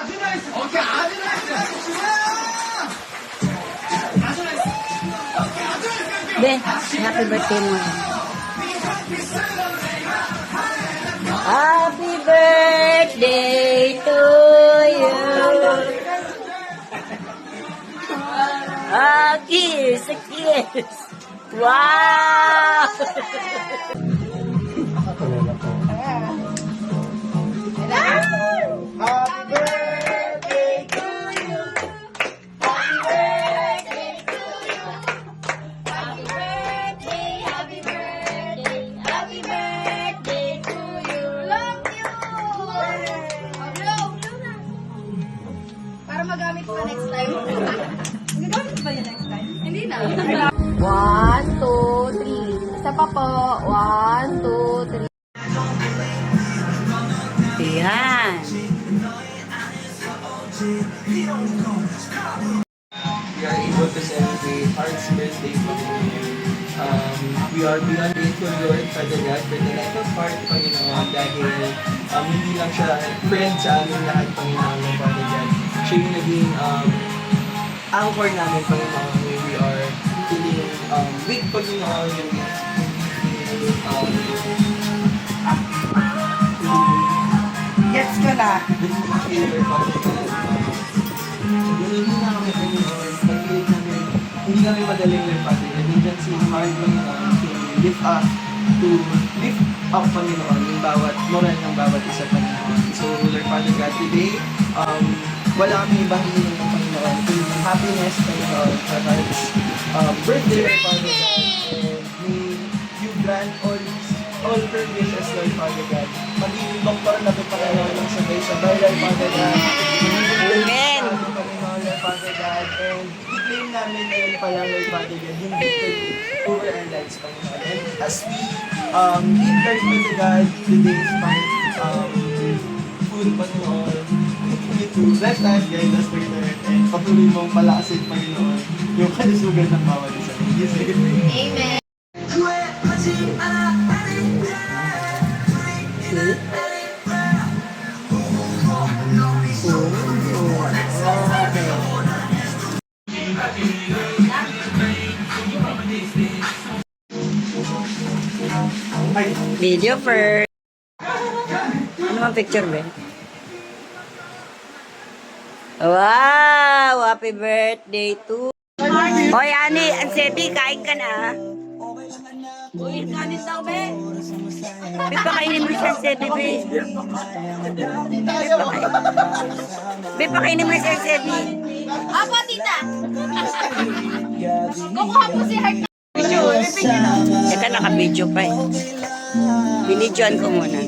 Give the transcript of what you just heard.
오케이, 아주 나이스. 아주 나이스. 오케이, 아주 나이스. Be, happy birthday mo. Happy birthday to you. A kiss, a kiss. Wow! Happy birthday to you. Happy birthday to you. Happy birthday, happy birthday, happy birthday to you. Love you! Para magamit pa next time. Magagamit ba yun next time? Hindi na. 1, 2, 3. Isa pa po. 1, 2, 3. Ayan. We are able to celebrate Heart's birthday today. We are beyond grateful, Lord, Father God, for the life of Heart, Panginoon, dahil hindi lang siya friend sa amin lahat, Panginoon, Father God. Siya yung naging anchor namin, Panginoon, when we are feeling weak, Panginoon, yung Gets ko na. failure, Father God. Hindi na kami, Panginoon, pag-ilig namin, hindi kami madaling Lord, Father God. Nandiyan si Heart, Panginoon, to lift up, Panginoon, yung bawat moral ng bawat isa, Panginoon. So, Lord, Father God, today, wala kami ibang hiling ng Panginoon, kundi happiness, Panginoon, sa Heart's birthday, Lord, Father God. And may you grant all her wishes, Lord, Father God. Magiging doktor na ito, Panginoon, ng sabay-sabay, Lord, Father God. Amen. Panginoon, Lord, Father God. And i-claim namin ngayon pa lang, Lord, Father God, yung victory over our lives, Panginoon. And as we eat, Lord, Father God, today's food, Panginoon, continue to bless us, guide us, Panginoon, and patuloy mong palakasin, Panginoon, yung kalusugan ng bawat isa. Yes, Amen. Video first. Ano ang picture, be? Wow! Happy birthday to... Hoy, Ani, ang Sebi, kain ka na. Uy, kanin daw, be. Be, pakainin mo siya, Sebi, be. Be, pakainin mo siya, Sebi. Apo, tita! Kukuha po si Heart. Teka, naka-video pa eh. Binidyoan ko muna.